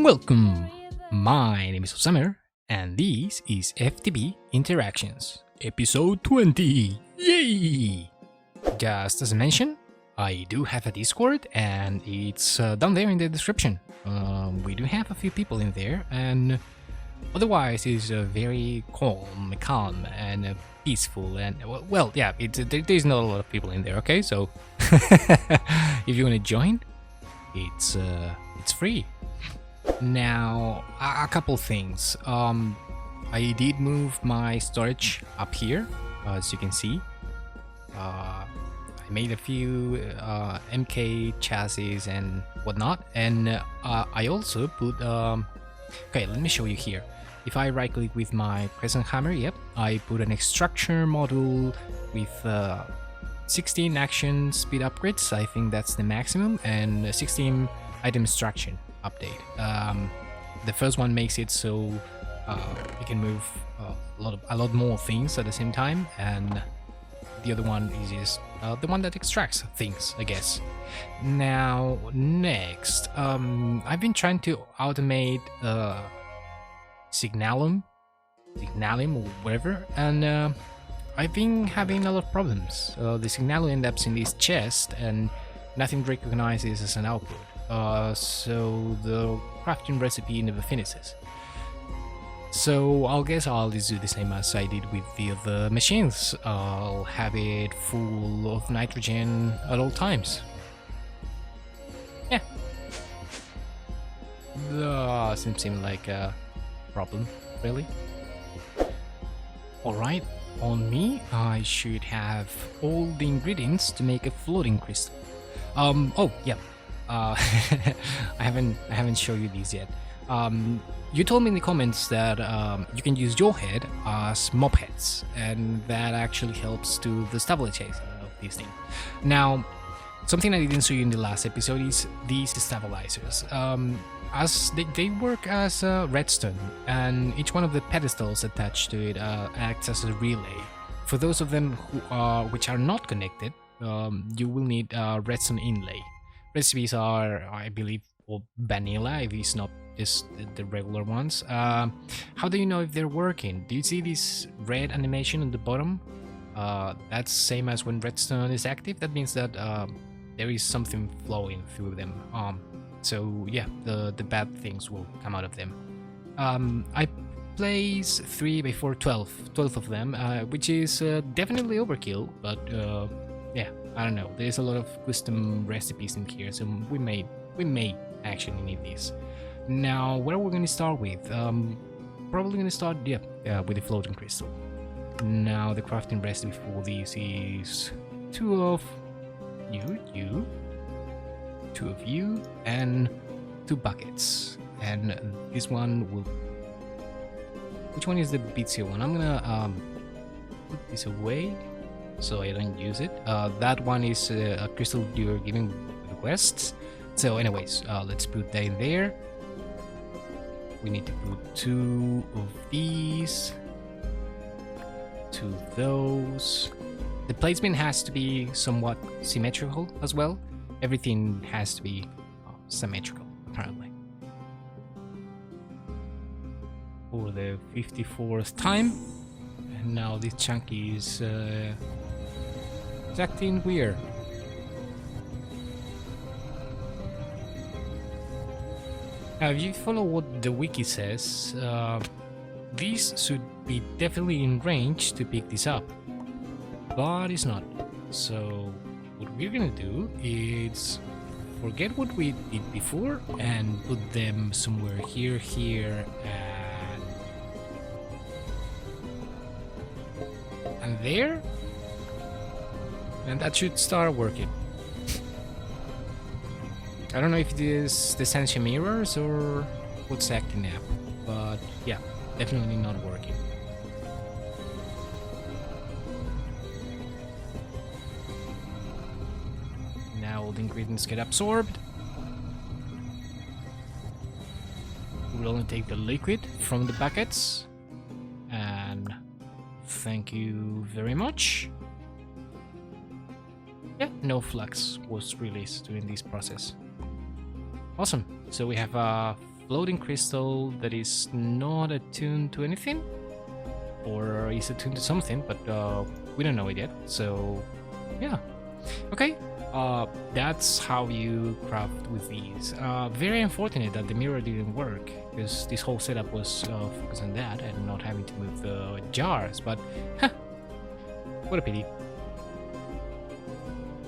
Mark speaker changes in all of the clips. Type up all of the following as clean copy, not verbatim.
Speaker 1: Welcome! My name is Offsummer, and this is FTB Interactions, episode 20! Yay! Just as I mentioned, I do have a Discord, and it's down there in the description. We do have a few people in there, and otherwise it's very calm and peaceful, and well, yeah, there's not a lot of people in there, okay? So if you want to join, it's free. Now, a couple things. I did move my storage up here, as you can see. I made a few MK chassis and whatnot, and I also put okay, let me show you here. If I right click with my crescent hammer, yep, I put an extraction module with 16 action speed upgrades. I think that's the maximum, and 16 item extraction update. The first one makes it so you can move a lot more things at the same time, and the other one is just the one that extracts things, I guess. Now, next, I've been trying to automate Signalum or whatever, and I've been having a lot of problems. The Signalum ends up in this chest, and nothing recognizes as an output. So the crafting recipe never finishes. So I guess I'll just do the same as I did with the other machines. I'll have it full of nitrogen at all times. Yeah. Doesn't seem like a problem, really. Alright, on me, I should have all the ingredients to make a floating crystal. Oh, yeah. I haven't shown you these yet. You told me in the comments that you can use your head as mop heads, and that actually helps to the stabilization of these things. Now, something I didn't show you in the last episode is these stabilizers. As they work as a redstone, and each one of the pedestals attached to it acts as a relay. For those of them which are not connected, you will need a redstone inlay. Recipes are, I believe, vanilla, if it's not just the regular ones. How do you know if they're working? Do you see this red animation on the bottom? That's same as when redstone is active. That means that there is something flowing through them. So yeah, the bad things will come out of them. I place 3 before 12 of them, which is definitely overkill, but yeah, I don't know. There's a lot of custom recipes in here, so we may actually need these. Now, what are we going to start with? Probably going to start with the floating crystal. Now, the crafting recipe for this is 2 of you, 2 of you, and 2 buckets. And this one will. Which one is the bitsier one? I'm gonna put this away so I don't use it. That one is a crystal you're giving requests. So anyways, let's put that in there. We need to put 2 of these, 2 of those. The placement has to be somewhat symmetrical as well. Everything has to be symmetrical, apparently. For the 54th time. And now this chunk is acting weird. Now, if you follow what the wiki says, this should be definitely in range to pick this up, but it's not. So what we're gonna do is forget what we did before and put them somewhere here, here, and there, and that should start working. I don't know if it is the Sensia mirrors or what's acting up, but yeah, definitely not working. Now all the ingredients get absorbed. We'll only take the liquid from the buckets, and thank you very much. Yeah, no flux was released during this process. Awesome. So we have a floating crystal that is not attuned to anything, or is attuned to something, but we don't know it yet. So yeah, okay. That's how you craft with these. Very unfortunate that the mirror didn't work, because this whole setup was focused on that and not having to move the jars, but what a pity.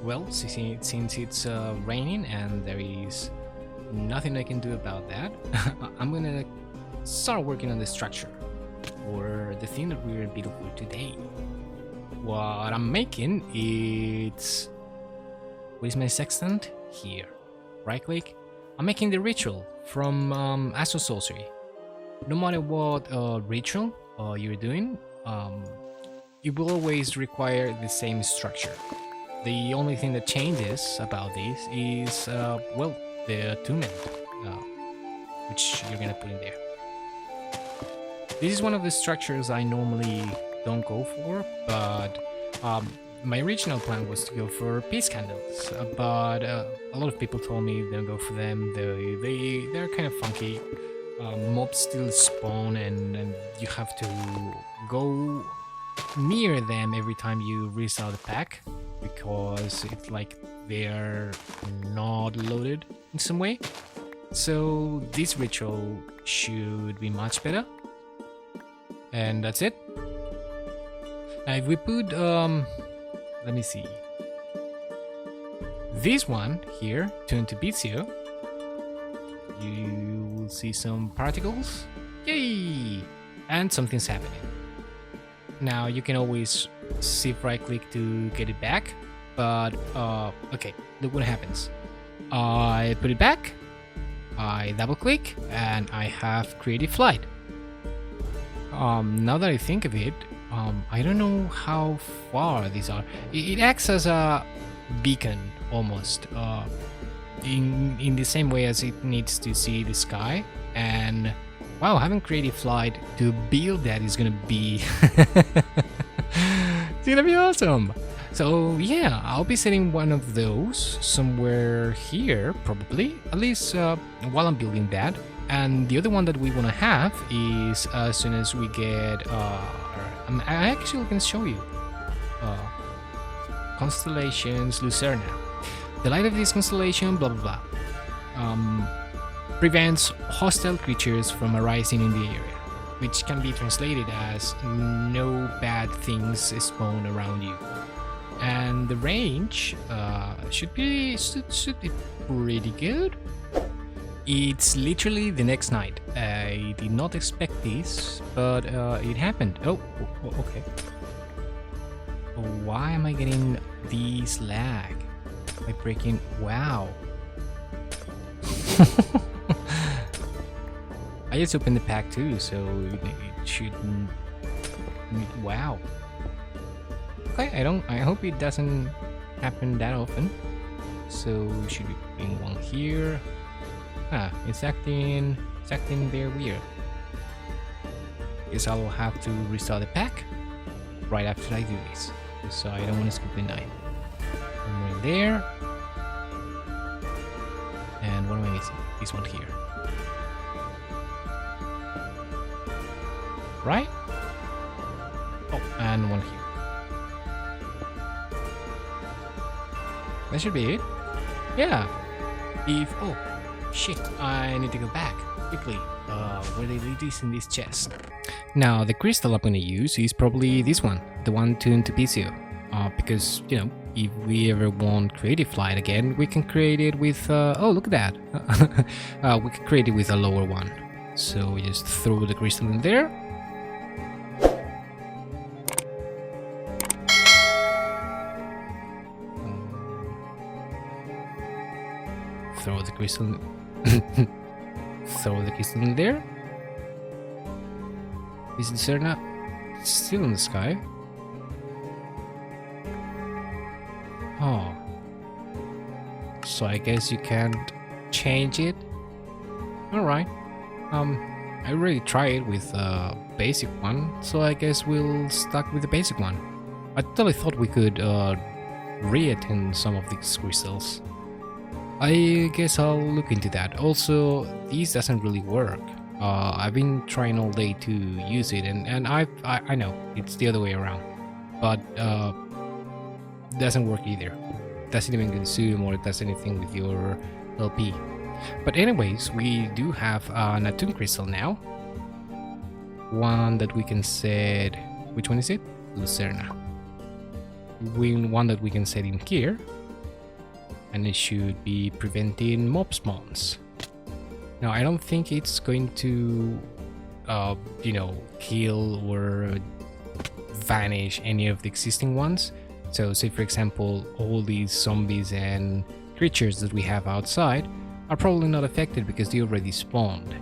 Speaker 1: Well, since it's raining and there is nothing I can do about that, I'm gonna start working on the structure, or the thing that we're building for today. What I'm making is... What is my sextant? Here. Right click. I'm making the ritual from Astral Sorcery. No matter what ritual you're doing, it will always require the same structure. The only thing that changes about this is, well, the attunement, which you're gonna put in there. This is one of the structures I normally don't go for, but my original plan was to go for peace candles, but a lot of people told me don't go for them. They're kind of funky. Mobs still spawn, and you have to go near them every time you restart the pack, because it's like they're not loaded in some way. So this ritual should be much better, and that's it. Now if we put let me see, this one here tuned to Bizio, you will see some particles, yay, and something's happening. Now you can always shift right click to get it back, but okay, look what happens. I put it back, I double click, and I have creative flight. Now that I think of it, I don't know how far these are. It acts as a beacon almost, in the same way as it needs to see the sky. And wow, having creative flight to build that is gonna be it's gonna be awesome. So yeah, I'll be setting one of those somewhere here, probably, at least while I'm building that. And the other one that we want to have is as soon as we get I actually can show you constellations Lucerna. The light of this constellation, blah blah blah, prevents hostile creatures from arising in the area, which can be translated as no bad things spawn around you. And the range should be pretty good. It's literally the next night. I did not expect this, but it happened. Oh, okay. Why am I getting this lag? Am I breaking? Wow. I just opened the pack too, so it should. Wow. Okay, I hope it doesn't happen that often. So should be putting one here. It's acting very weird. Guess I'll have to restart the pack right after I do this, so I don't want to skip the night. One more in there, and what am I missing? This one here, right? Oh, and one here. That should be it. Yeah. Oh shit, I need to go back quickly. where they leave this in this chest. Now the crystal I'm going to use is probably this one, the one tuned to PCO, because you know, if we ever want creative flight again, we can create it with oh, look at that. We can create it with a lower one, so we just throw the crystal in there. Throw the crystal throw the crystal in there. Is the Serna still in the sky? Oh, so I guess you can't change it. All right. I already tried with a basic one, so I guess we'll stuck with the basic one. I totally thought we could reattend some of these crystals. I guess I'll look into that. Also, these doesn't really work. I've been trying all day to use it, and I know it's the other way around, but doesn't work either. Doesn't even consume or does anything with your LP. But anyways, we do have an attune crystal now. One that we can set. Which one is it? Lucerna. One that we can set in here. And it should be preventing mob spawns. Now, I don't think it's going to, you know, kill or vanish any of the existing ones. So, say for example, all these zombies and creatures that we have outside are probably not affected because they already spawned.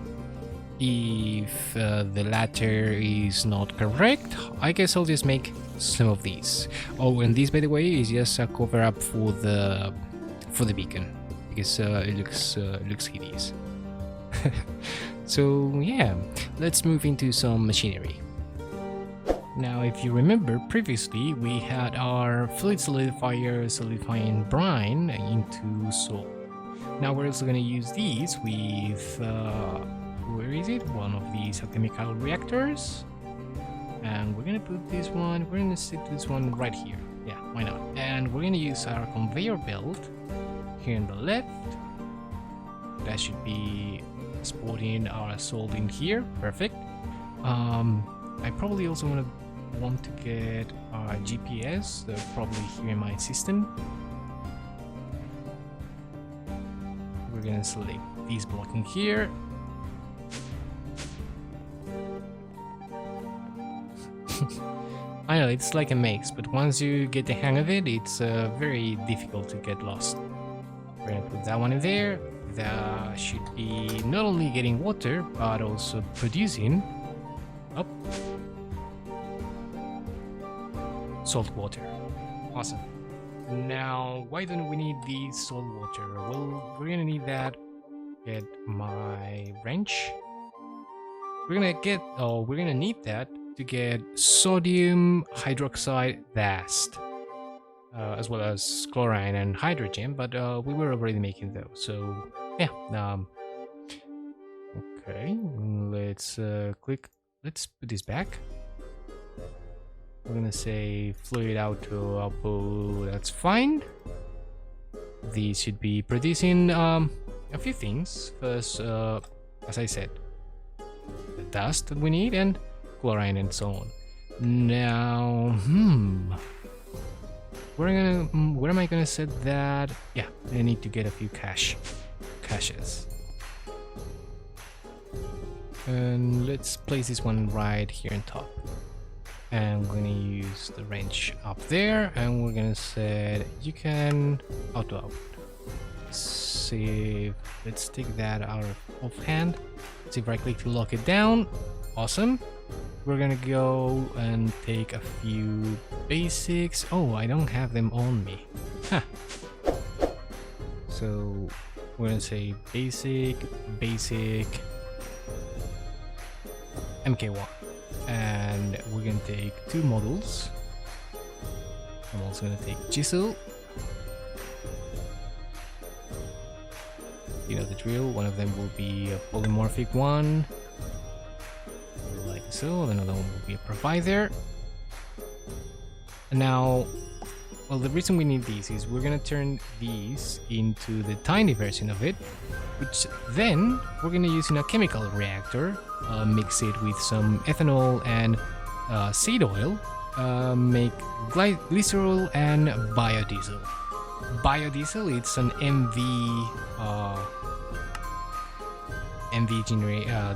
Speaker 1: If the latter is not correct, I guess I'll just make some of these. Oh, and this, by the way, is just a cover up for the beacon because it looks hideous. So yeah, let's move into some machinery. Now, if you remember previously, we had our fluid solidifier solidifying brine into salt. Now we're also going to use these with where is it? One of these alchemical reactors, and we're going to put this one. We're going to stick this one right here. Yeah, why not? And we're going to use our conveyor belt here on the left. That should be sporting our salt in here. Perfect. I probably also want to get our GPS. They're probably here in my system. We're gonna select these blocking here. I know it's like a maze, but once you get the hang of it, it's very difficult to get lost. We're gonna put that one in there. That should be not only getting water, but also producing salt water. Awesome. Now, why don't we need the salt water? Well, we're gonna need that. Get my wrench. We're gonna need that to get sodium hydroxide dust. As well as chlorine and hydrogen, but we were already making those, so yeah. Okay, let's let's put this back. We're gonna say fluid output, that's fine. These should be producing a few things. First, as I said, the dust that we need and chlorine and so on. Now, where am I gonna set that? Yeah, I need to get a few caches. And let's place this one right here on top. And we're gonna use the wrench up there, and we're gonna set you can auto. Save. Let's take that out of offhand. See if I click to lock it down. Awesome. We're gonna go and take a few basics. Oh, I don't have them on me. Huh. So we're gonna say basic MK1, and we're gonna take 2 models. I'm also gonna take chisel. You know the drill. One of them will be a polymorphic one, like so. Another one will be a provider. And now, Well, the reason we need these is we're gonna turn these into the tiny version of it, which then we're gonna use in a chemical reactor, mix it with some ethanol and seed oil, make glycerol and biodiesel. Biodiesel, it's an MV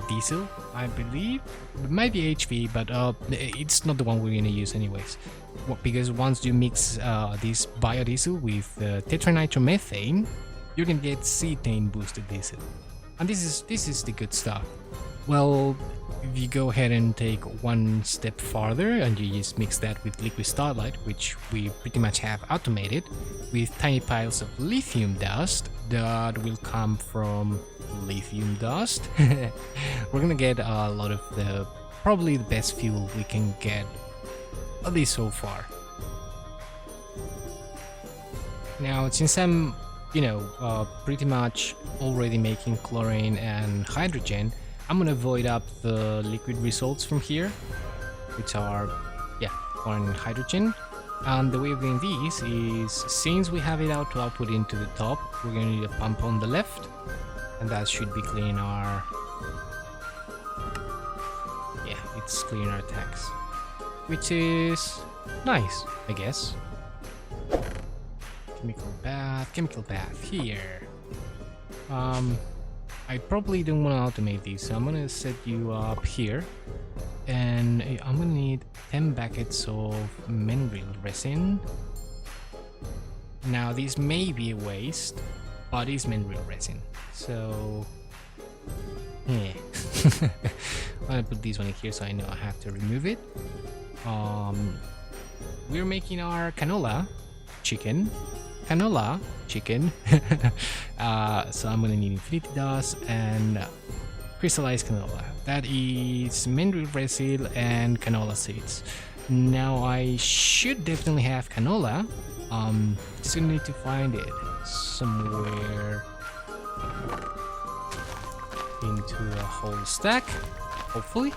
Speaker 1: diesel, I believe. It might be HV, but it's not the one we're gonna use anyways. Because once you mix this biodiesel with tetranitromethane, you can get cetane boosted diesel, and this is the good stuff. Well, if you go ahead and take one step farther and you just mix that with liquid starlight, which we pretty much have automated, with tiny piles of lithium dust that will come from lithium dust, we're gonna get a lot of probably the best fuel we can get, at least so far. Now, since I'm, pretty much already making chlorine and hydrogen, I'm gonna void up the liquid results from here, which are, chlorine and hydrogen. And the way of doing these is, since we have it out to output into the top, we're gonna need a pump on the left, and that should be cleaning our, it's cleaning our tanks, which is nice, I guess. Chemical bath here. I probably don't want to automate these, so I'm gonna set you up here, and I'm gonna need 10 buckets of mineral resin. Now, this may be a waste, but it's mineral resin, so yeah. I'm gonna put this one in here so I know I have to remove it. We're making our canola chicken. So I'm gonna need infinity dust and crystallized canola. That is mineral resin and canola seeds. Now, I should definitely have canola. Just gonna need to find it somewhere into a whole stack, hopefully.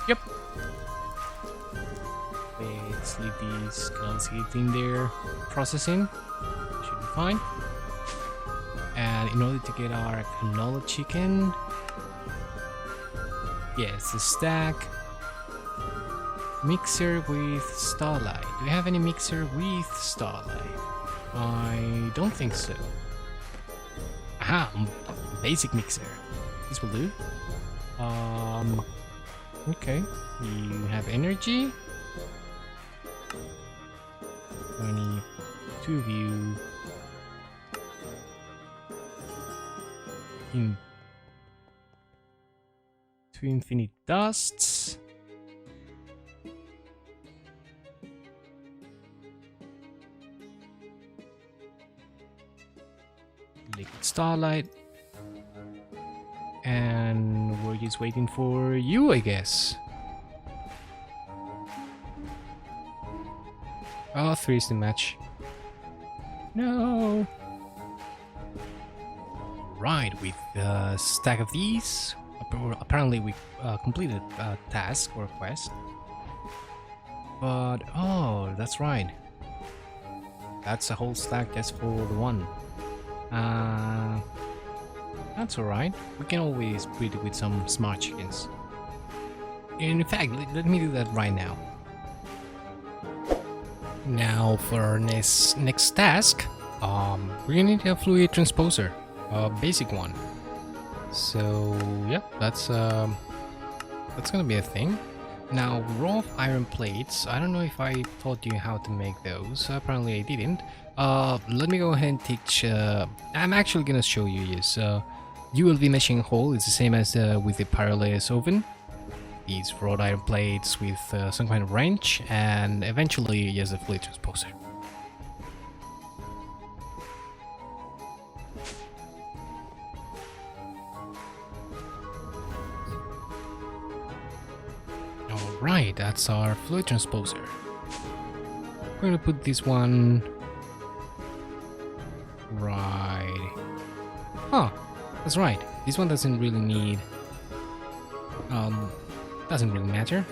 Speaker 1: Yep. Let's leave these canola seeds in there processing. Should be fine. And in order to get our canola chicken, it's a stack. Mixer with starlight. Do we have any mixer with starlight? I don't think so. Aha, basic mixer. This will do. Okay, you have energy. I need 2 of you. Two infinite dusts. Liquid starlight. And we're just waiting for you, I guess. Oh, 3 is the match. No. Right, with a stack of these, apparently we completed a task or a quest. But, oh, that's right. That's a whole stack just for the one. That's alright. We can always breed it with some smart chickens. In fact, let me do that right now. Now for our next task, we're gonna need a fluid transposer, a basic one. So yeah, that's gonna be a thing. Now, raw iron plates. I don't know if I taught you how to make those. Apparently I didn't. Let me go ahead and teach. I'm actually gonna show you. Yes. ULV meshing hole is the same as with the Parallels oven. These wrought iron plates with some kind of wrench, and eventually, yes, a fluid transposer. Alright, that's our fluid transposer. We're gonna put this one right. Huh, that's right. This one doesn't really need Doesn't really matter.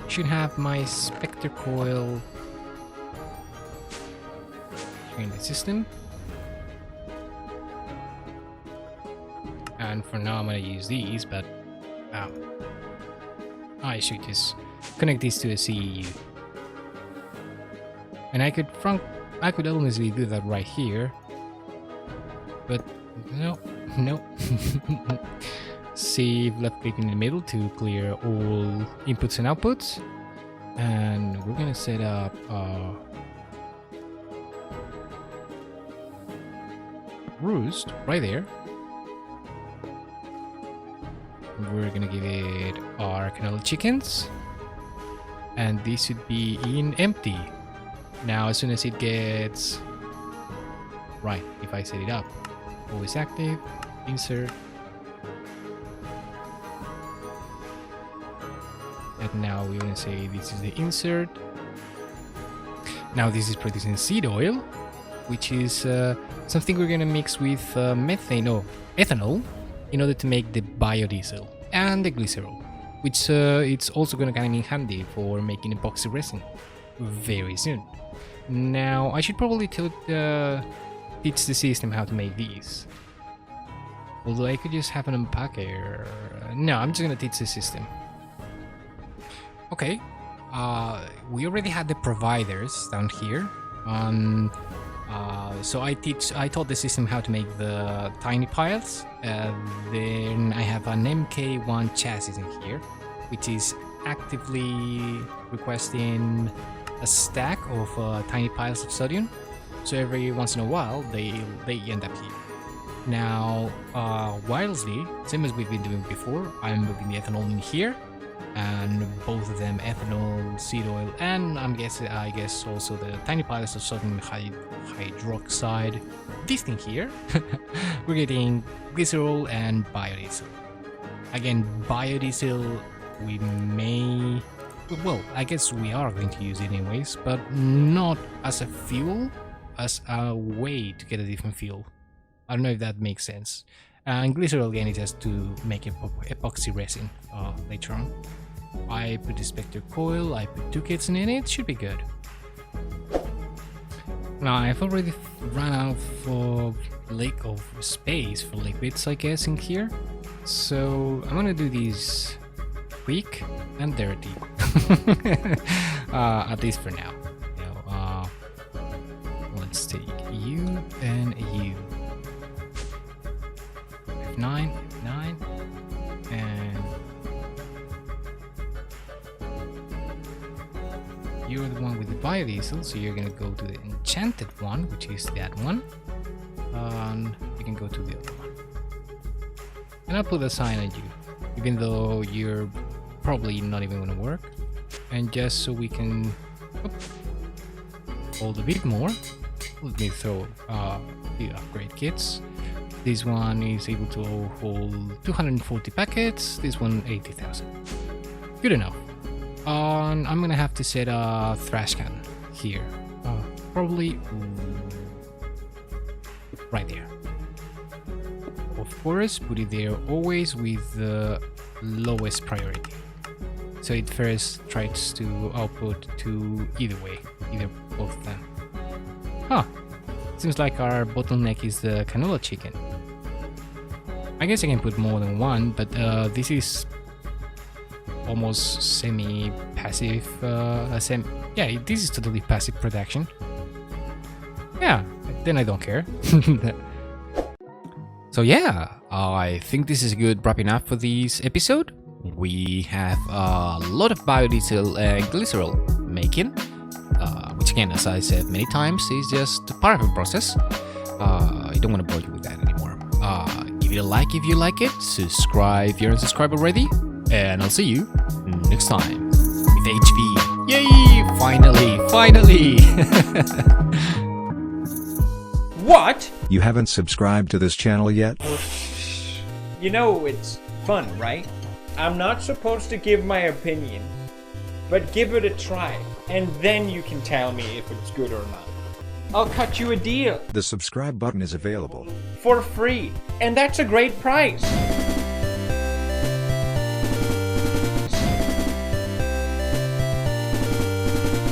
Speaker 1: Should have my Spectre coil here in the system. And for now I'm gonna use these, but I should just connect these to a CEU. And I could honestly do that right here. But no. Save, left click in the middle to clear all inputs and outputs. And we're gonna set up roost right there. We're gonna give it our canola chickens, and this should be in empty. Now as soon as it gets right, if I set it up, always active, insert, and now we're gonna say this is the insert. Now this is producing seed oil, which is something we're gonna mix with ethanol in order to make the biodiesel and the glycerol, which it's also gonna come in handy for making epoxy resin very soon. Now I should probably teach the system how to make these. Although I could just have an unpacker. No, I'm just gonna teach the system. Okay, we already had the providers down here. So I taught the system how to make the tiny piles. Then I have an MK1 chassis in here, which is actively requesting a stack of tiny piles of sodium. So every once in a while, they end up here. Now, wirelessly, same as we've been doing before, I'm moving the ethanol in here, and both of them ethanol, seed oil, and I guess also the tiny piles of sodium hydroxide. This thing here, we're getting glycerol and biodiesel. Again, biodiesel I guess we are going to use it anyways, but not as a fuel, as a way to get a different fuel. I don't know if that makes sense. And glycerol again is just to make epoxy resin later on. I put the Spectre coil, I put 2 kits in it, it should be good. Now I've already run out of space for liquids, I guess, in here. So I'm gonna do these quick and dirty. At least for now. Let's take you and you. F9, and you're the one with the biodiesel, so you're gonna go to the enchanted one, which is that one, and you can go to the other one. And I'll put a sign on you, even though you're probably not even gonna work. And just so we can hold a bit more, let me throw the upgrade kits. This one is able to hold 240 packets, this one 80,000. Good enough. I'm gonna have to set a trash can here. Probably right there. Of course, put it there always with the lowest priority. So it first tries to output to either way, either both of them. Huh. Seems like our bottleneck is the canola chicken. I guess I can put more than one, but this is almost semi-passive. Yeah, this is totally passive production. Yeah, then I don't care. So yeah, I think this is a good wrapping up for this episode. We have a lot of biodiesel and glycerol making, which again, as I said many times, is just part of the process. I don't want to bore you with that anymore. Give it a like if you like it, subscribe if you're unsubscribed already, and I'll see you next time with HV. Yay! Finally!
Speaker 2: What?
Speaker 3: You haven't subscribed to this channel yet?
Speaker 2: You know it's fun, right? I'm not supposed to give my opinion, but give it a try, and then you can tell me if it's good or not. I'll cut you a deal.
Speaker 3: The subscribe button is available
Speaker 2: For free, and that's a great price.